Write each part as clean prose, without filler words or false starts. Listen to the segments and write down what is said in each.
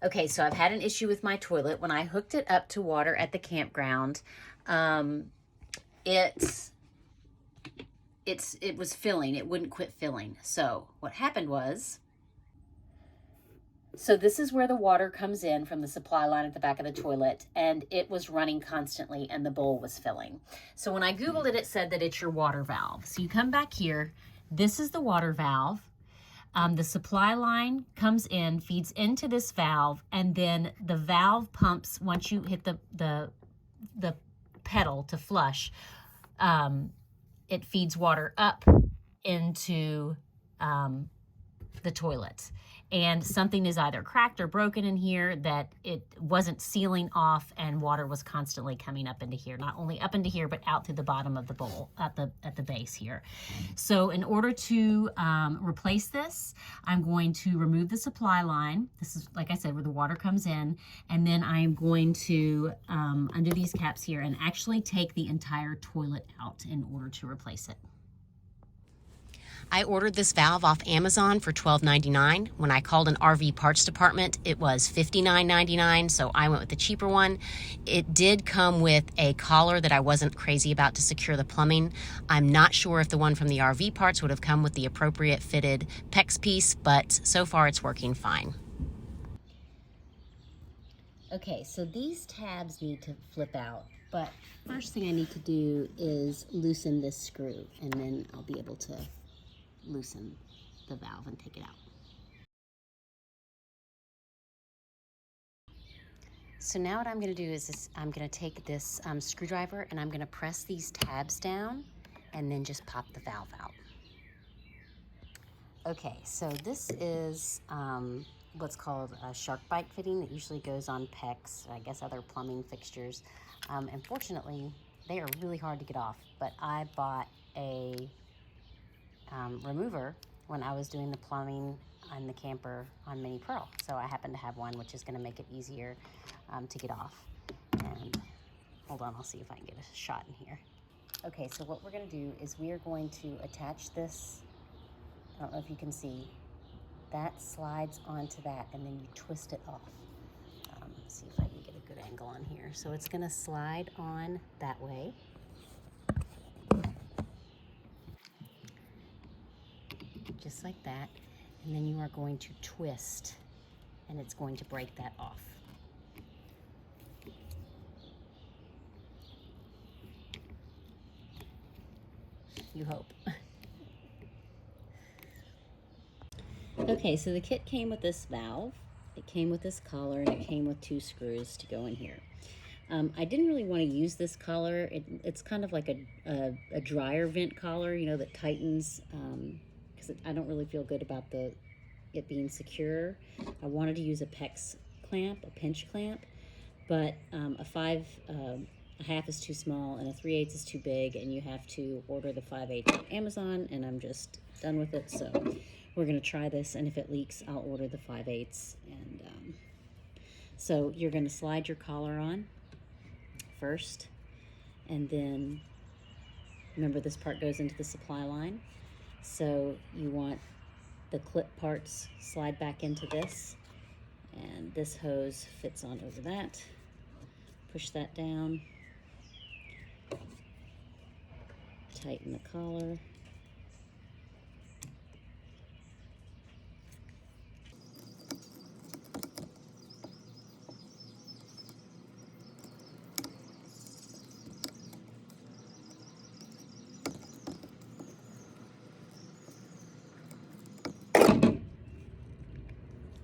Okay, so I've had an issue with my toilet. When I hooked it up to water at the campground, it was filling. It wouldn't quit filling. So what happened was, so this is where the water comes in from the supply line at the back of the toilet, and it was running constantly and the bowl was filling. So when I Googled it, it said that it's your water valve. So you come back here, this is the water valve. The supply line comes in, feeds into this valve, and then the valve pumps, once you hit the pedal to flush, it feeds water up into the toilet. And something is either cracked or broken in here, that it wasn't sealing off and water was constantly coming up into here, not only up into here but out through the bottom of the bowl at the base here. So in order to replace this, I'm going to remove the supply line. This is, like I said, where the water comes in, and then I'm going to undo these caps here and actually take the entire toilet out in order to replace it. I ordered this valve off Amazon for $12.99. When I called an RV parts department, it was $59.99, so I went with the cheaper one. It did come with a collar that I wasn't crazy about to secure the plumbing. I'm not sure if the one from the RV parts would have come with the appropriate fitted PEX piece, but so far it's working fine. Okay, so these tabs need to flip out, but first thing I need to do is loosen this screw, and then I'll be able to loosen the valve and take it out. So now what I'm going to do is I'm going to take this screwdriver and I'm going to press these tabs down and then just pop the valve out. Okay, so this is what's called a shark bite fitting. It usually goes on PEX, I guess other plumbing fixtures. Unfortunately, they are really hard to get off, but I bought a remover when I was doing the plumbing on the camper on Mini Pearl. So I happen to have one, which is going to make it easier to get off. And hold on, I'll see if I can get a shot in here. Okay, so what we're going to do is we are going to attach this. I don't know if you can see. That slides onto that, and then you twist it off. Let's see if I can get a good angle on here. So it's going to slide on that way. Just like that, and then you are going to twist and it's going to break that off. You hope. Okay, so the kit came with this valve, it came with this collar, and it came with 2 screws to go in here. I didn't really want to use this collar. It's kind of like a dryer vent collar, you know, that tightens, because I don't really feel good about it being secure. I wanted to use a PEX clamp, a pinch clamp, but a 5.5 is too small and a 3/8 is too big, and you have to order the 5/8 on Amazon, and I'm just done with it. So we're going to try this, and if it leaks, I'll order the 5/8. And so you're going to slide your collar on first, and then remember this part goes into the supply line, so you want the clip parts slide back into this, and this hose fits on over that. Push that down, tighten the collar,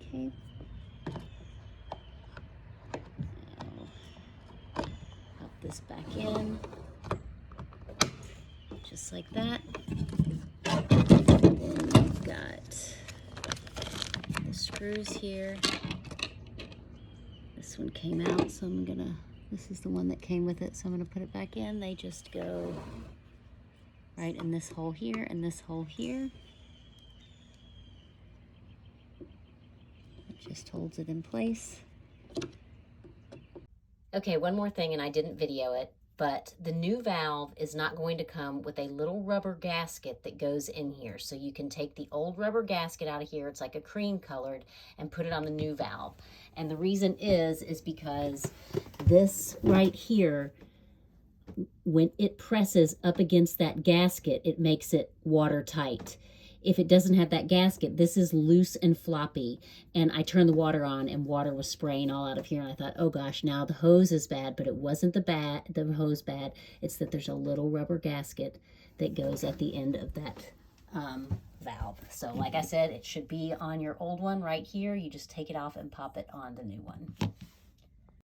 okay. Now, pop this back in, just like that. Then we've got the screws here. This one came out, so this is the one that came with it, so I'm gonna put it back in. They just go right in this hole here and this hole here. It just holds it in place. Okay, one more thing, and I didn't video it. but the new valve is not going to come with a little rubber gasket that goes in here. So you can take the old rubber gasket out of here, it's like a cream colored, and put it on the new valve. And the reason is because this right here, when it presses up against that gasket, it makes it watertight. If it doesn't have that gasket, this is loose and floppy. And I turned the water on and water was spraying all out of here. And I thought, oh gosh, now the hose is bad, but it wasn't the hose bad. It's that there's a little rubber gasket that goes at the end of that valve. So like I said, it should be on your old one right here. You just take it off and pop it on the new one.